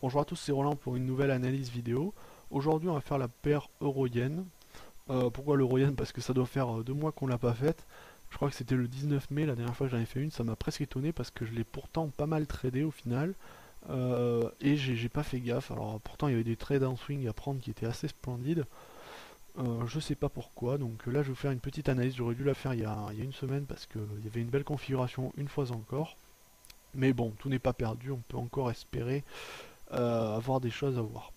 Bonjour à tous, c'est Roland pour une nouvelle analyse vidéo. Aujourd'hui, on va faire la paire euro-yen. Pourquoi l'euro-yen? Parce que ça doit faire 2 mois qu'on l'a pas faite. Je crois que c'était le 19 mai, la dernière fois que j'en ai fait une. Ça m'a presque étonné parce que je l'ai pourtant pas mal tradé au final. Et j'ai pas fait gaffe. Alors pourtant, il y avait des trades en swing à prendre qui étaient assez splendides. Je sais pas pourquoi. Donc là, je vais vous faire une petite analyse. J'aurais dû la faire il y a une semaine parce qu'il y avait une belle configuration une fois encore. Mais bon, tout n'est pas perdu. On peut encore espérer avoir des choses à voir.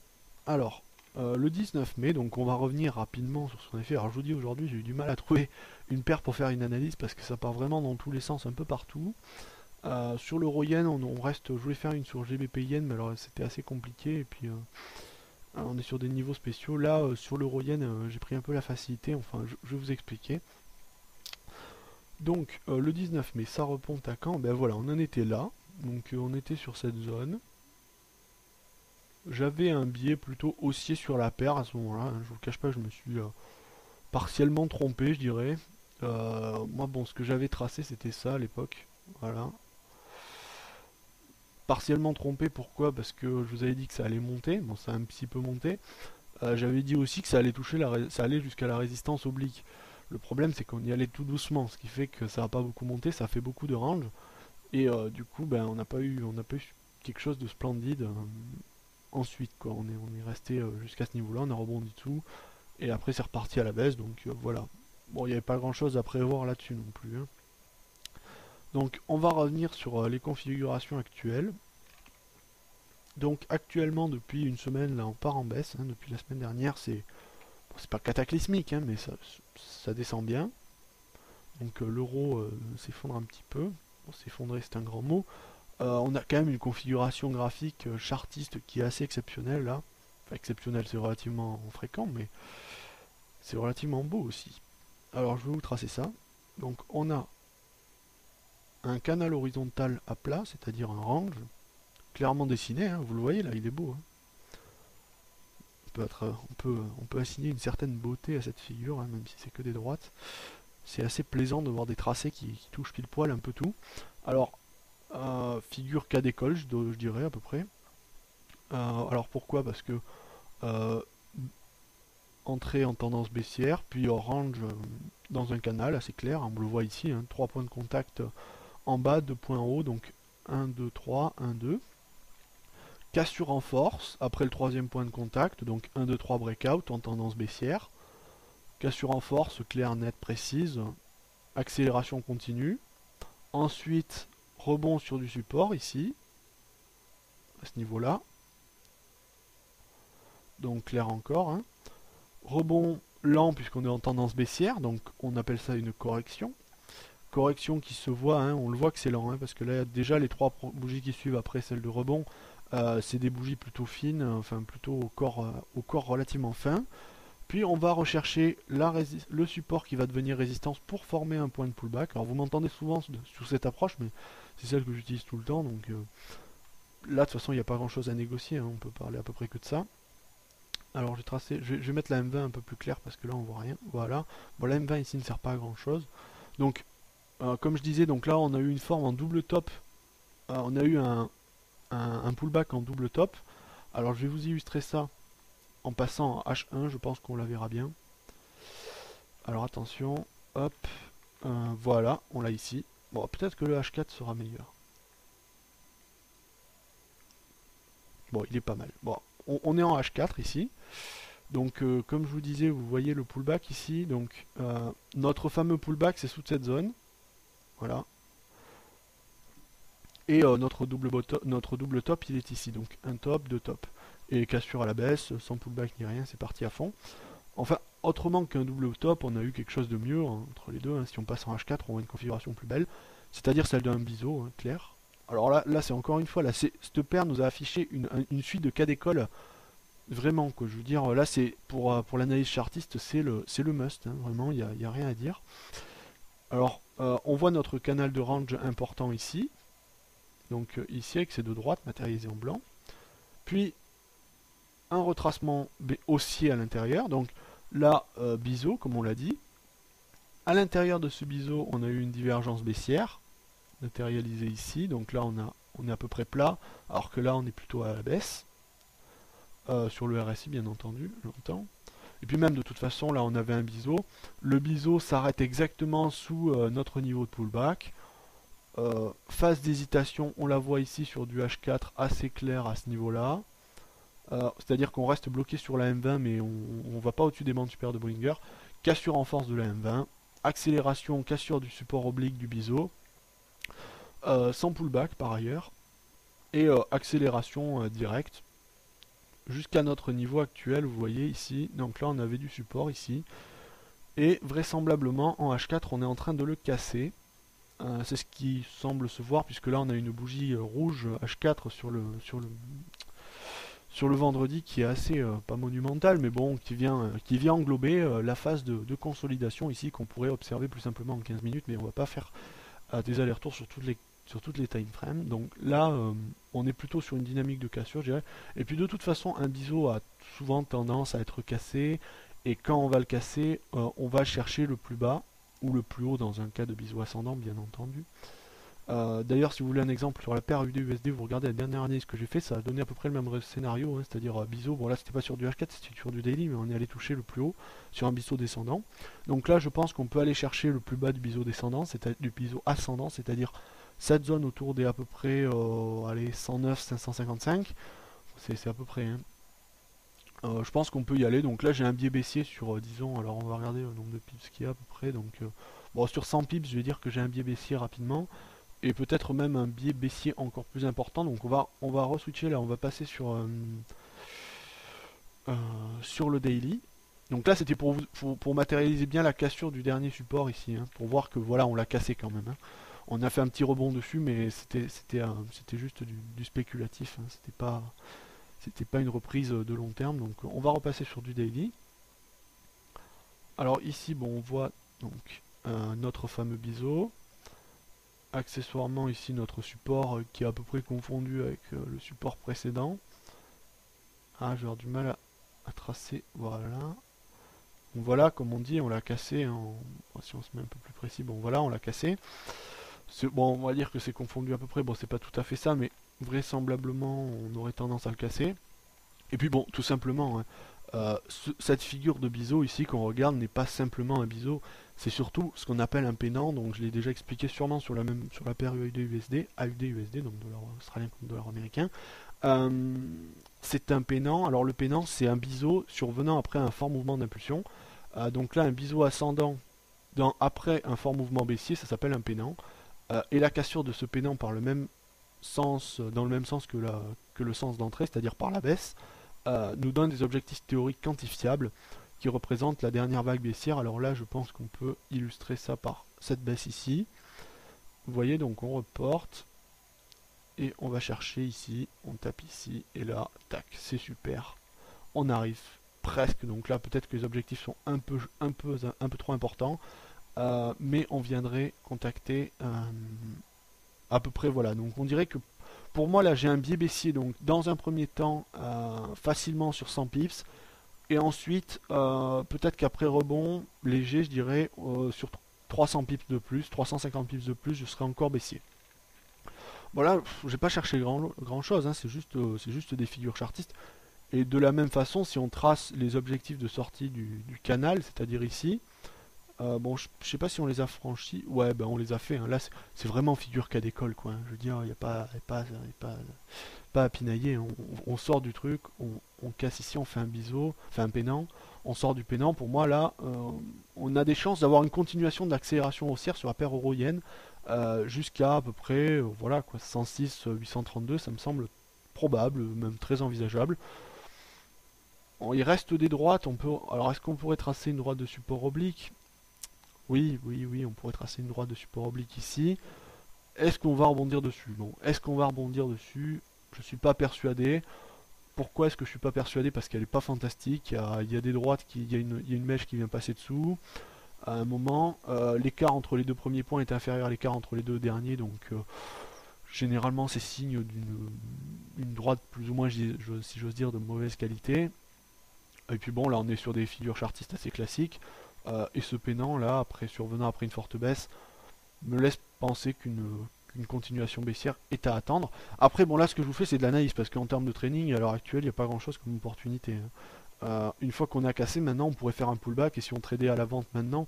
Alors, le 19 mai, donc on va revenir rapidement sur ce qu'on a fait. Alors je vous dis aujourd'hui, j'ai eu du mal à trouver une paire pour faire une analyse parce que ça part vraiment dans tous les sens, un peu partout. Sur l'euro yen, on reste. Je voulais faire une sur GBP yen, mais alors c'était assez compliqué. Et puis on est sur des niveaux spéciaux. Là, sur l'euro yen, j'ai pris un peu la facilité. Enfin, je vais vous expliquer. Donc, le 19 mai, ça remonte à quand? Ben voilà, on en était là. Donc, on était sur cette zone. J'avais un biais plutôt haussier sur la paire à ce moment-là, hein. Je vous le cache pas, je me suis partiellement trompé, je dirais. Moi, bon, ce que j'avais tracé, c'était ça à l'époque. Voilà. Partiellement trompé, pourquoi? Parce que je vous avais dit que ça allait monter. Bon, ça a un petit peu monté. J'avais dit aussi que ça allait toucher ça allait jusqu'à la résistance oblique. Le problème, c'est qu'on y allait tout doucement, ce qui fait que ça n'a pas beaucoup monté, ça fait beaucoup de range. Et du coup, ben, on n'a pas eu quelque chose de splendide. Ensuite, quoi. On est resté jusqu'à ce niveau-là, on a rebondi tout, et après c'est reparti à la baisse, donc voilà. Bon, il n'y avait pas grand-chose à prévoir là-dessus non plus, hein. Donc on va revenir sur les configurations actuelles. Donc actuellement, depuis une semaine, là on part en baisse, hein. Depuis la semaine dernière, c'est pas cataclysmique, hein, mais ça descend bien. Donc l'euro s'effondre un petit peu. Bon, s'effondrer, c'est un grand mot. On a quand même une configuration graphique chartiste qui est assez exceptionnelle là. Enfin, exceptionnelle, c'est relativement fréquent, mais c'est relativement beau aussi. Alors je vais vous tracer ça. Donc on a un canal horizontal à plat, c'est-à-dire un range, clairement dessiné, hein, vous le voyez là, il est beau, hein. On peut assigner une certaine beauté à cette figure, hein, même si c'est que des droites. C'est assez plaisant de voir des tracés qui touchent pile poil un peu tout. Alors, figure cas d'école, je dirais à peu près. Alors pourquoi? Parce que euh, entrée en tendance baissière, puis orange dans un canal assez clair, on le voit ici, hein, 3 points de contact en bas, 2 points en haut, donc 1, 2, 3, 1, 2. Cassure en force, après le troisième point de contact, donc 1, 2, 3 breakout en tendance baissière. Cassure en force, claire, nette, précise, accélération continue. Ensuite, rebond sur du support ici, à ce niveau-là. Donc clair encore, hein. Rebond lent puisqu'on est en tendance baissière, donc on appelle ça une correction. Correction qui se voit, hein, on le voit que c'est lent, hein, parce que là déjà les 3 bougies qui suivent après celle de rebond, c'est des bougies plutôt fines, enfin plutôt au corps relativement fin. Puis on va rechercher le support qui va devenir résistance pour former un point de pullback. Alors vous m'entendez souvent sous cette approche, mais c'est celle que j'utilise tout le temps, donc là de toute façon il n'y a pas grand chose à négocier, hein, on peut parler à peu près que de ça. Alors je vais mettre la M20 un peu plus claire parce que là on voit rien. Voilà. Bon, la M20 ici ne sert pas à grand chose. Donc comme je disais, donc là on a eu une forme en double top. On a eu un pullback en double top. Alors je vais vous illustrer ça en passant en H1, je pense qu'on la verra bien. Alors attention, hop, voilà, on l'a ici. Bon, peut-être que le H4 sera meilleur. Bon, il est pas mal. Bon, on est en H4 ici. Donc comme je vous disais, vous voyez le pullback ici. Donc notre fameux pullback, c'est sous cette zone. Voilà. Et notre double top, il est ici. Donc un top, deux tops. Et cassure à la baisse, sans pullback ni rien, c'est parti à fond. Enfin, autrement qu'un double top, on a eu quelque chose de mieux, hein, entre les deux, hein. Si on passe en H4, on a une configuration plus belle. C'est-à-dire celle d'un biseau, hein, clair. Alors là c'est encore une fois, là, cette paire nous a affiché une suite de cas d'école. Vraiment, quoi. Je veux dire, là, c'est pour l'analyse chartiste, c'est le must, hein, vraiment, il n'y a rien à dire. Alors, on voit notre canal de range important ici. Donc, ici, avec ces deux droites matérialisées en blanc. Puis, un retracement haussier à l'intérieur. Donc, là, biseau, comme on l'a dit. À l'intérieur de ce biseau, on a eu une divergence baissière, matérialisée ici. Donc là, on est à peu près plat, alors que là, on est plutôt à la baisse. sur le RSI bien entendu, j'entends. Et puis même de toute façon, là on avait un biseau. Le biseau s'arrête exactement sous notre niveau de pullback. Phase d'hésitation, on la voit ici sur du H4 assez clair à ce niveau-là. C'est-à-dire qu'on reste bloqué sur la M20 mais on ne va pas au-dessus des bandes supérieures de Bollinger. Cassure en force de la M20. Accélération, cassure du support oblique du biseau. Sans pullback par ailleurs. Et accélération directe jusqu'à notre niveau actuel, vous voyez ici. Donc là on avait du support ici. Et vraisemblablement en H4 on est en train de le casser. C'est ce qui semble se voir puisque là on a une bougie rouge H4 sur le vendredi qui est assez pas monumentale mais bon qui vient englober la phase de consolidation ici qu'on pourrait observer plus simplement en 15 minutes mais on va pas faire des allers-retours sur toutes les time frames. Donc là on est plutôt sur une dynamique de cassure je dirais. Et puis de toute façon un biseau a souvent tendance à être cassé et quand on va le casser on va chercher le plus bas ou le plus haut dans un cas de biseau ascendant bien entendu. D'ailleurs si vous voulez un exemple sur la paire UD-USD, vous regardez la dernière analyse que j'ai fait, ça a donné à peu près le même scénario, hein, c'est-à-dire biseau, bon là c'était pas sur du H4, c'était sur du daily, mais on est allé toucher le plus haut sur un biseau descendant. Donc là je pense qu'on peut aller chercher le plus bas du biseau descendant, du biseau ascendant, c'est-à-dire cette zone autour des à peu près allez, 109, 555, c'est à peu près. Hein. Je pense qu'on peut y aller, donc là j'ai un biais baissier sur, disons, alors on va regarder le nombre de pips qu'il y a à peu près, donc bon sur 100 pips je vais dire que j'ai un biais baissier rapidement, et peut-être même un biais baissier encore plus important, donc on va re-switcher là, on va passer sur le daily. Donc là c'était pour matérialiser bien la cassure du dernier support ici, hein, pour voir que voilà on l'a cassé quand même. Hein. On a fait un petit rebond dessus mais c'était juste du spéculatif, hein, c'était pas une reprise de long terme, donc on va repasser sur du daily. Alors ici, bon, on voit donc notre fameux biseau. Accessoirement ici notre support qui est à peu près confondu avec le support précédent. Ah, je vais avoir du mal à tracer, voilà. Donc voilà, comme on dit, on l'a cassé, si on se met un peu plus précis, bon voilà, on l'a cassé. Bon, on va dire que c'est confondu à peu près, bon c'est pas tout à fait ça, mais vraisemblablement on aurait tendance à le casser. Et puis bon, tout simplement, hein, cette figure de biseau ici qu'on regarde n'est pas simplement un biseau, c'est surtout ce qu'on appelle un pennant, donc je l'ai déjà expliqué sûrement sur la paire AUD-USD, donc dollar australien contre dollar américain. C'est un pennant, alors le pennant c'est un biseau survenant après un fort mouvement d'impulsion. Donc là un biseau ascendant après un fort mouvement baissier, ça s'appelle un pennant. Et la cassure de ce pennant dans le même sens que le sens d'entrée, c'est-à-dire par la baisse, nous donne des objectifs théoriques quantifiables qui représentent la dernière vague baissière. Alors là, je pense qu'on peut illustrer ça par cette baisse ici. Vous voyez, donc on reporte et on va chercher ici, on tape ici et là, tac, c'est super. On arrive presque, donc là peut-être que les objectifs sont un peu trop importants, mais on viendrait contacter à peu près voilà. Donc on dirait que pour moi là j'ai un biais baissier, donc dans un premier temps facilement sur 100 pips, et ensuite peut-être qu'après rebond léger je dirais sur 300 pips de plus, 350 pips de plus, je serai encore baissier. Voilà, j'ai pas cherché grand chose, hein, c'est juste des figures chartistes. Et de la même façon, si on trace les objectifs de sortie du canal, c'est-à-dire ici, bon, je sais pas si on les a franchis. Ouais, ben on les a fait. Hein. Là, c'est vraiment figure cas d'école, quoi. Hein. Je veux dire, il n'y a pas à pinailler. On sort du truc, on casse ici, on fait un biseau, fait un pennant. On sort du pennant. Pour moi, là, on a des chances d'avoir une continuation d'accélération haussière sur la paire euro-yen jusqu'à à peu près, voilà, quoi, 106, 832. Ça me semble probable, même très envisageable. Il reste des droites. Alors, est-ce qu'on pourrait tracer une droite de support oblique? Oui, on pourrait tracer une droite de support oblique ici. Est-ce qu'on va rebondir dessus? Bon, est-ce qu'on va rebondir dessus? Je suis pas persuadé. Pourquoi est-ce que je suis pas persuadé? Parce qu'elle est pas fantastique. Il y a des droites, il y a une mèche qui vient passer dessous. À un moment, l'écart entre les deux premiers points est inférieur à l'écart entre les deux derniers, donc généralement c'est signe d'une droite plus ou moins, si j'ose dire, de mauvaise qualité. Et puis bon, là on est sur des figures chartistes assez classiques. Et ce pennant là, survenant après une forte baisse, me laisse penser qu'une une continuation baissière est à attendre. Après, bon là, ce que je vous fais, c'est de l'analyse, parce qu'en termes de training, à l'heure actuelle, il n'y a pas grand-chose comme opportunité, hein. Une fois qu'on a cassé, maintenant, on pourrait faire un pullback, et si on tradait à la vente maintenant,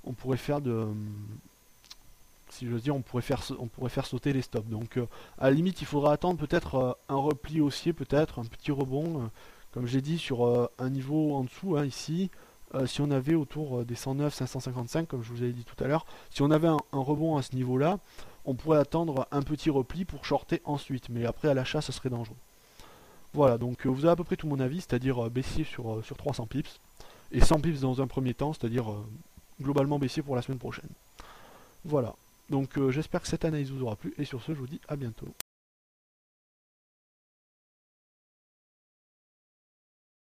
on pourrait faire de... si j'ose dire, on pourrait faire sauter les stops. Donc, à la limite, il faudra attendre peut-être un repli haussier, peut-être, un petit rebond, comme j'ai dit, sur un niveau en dessous, hein, ici. Si on avait autour des 109, 555, comme je vous avais dit tout à l'heure, si on avait un rebond à ce niveau-là, on pourrait attendre un petit repli pour shorter ensuite. Mais après, à l'achat, ça serait dangereux. Voilà, donc vous avez à peu près tout mon avis, c'est-à-dire baissier sur 300 pips, et 100 pips dans un premier temps, c'est-à-dire globalement baissier pour la semaine prochaine. Voilà, donc j'espère que cette analyse vous aura plu, et sur ce, je vous dis à bientôt.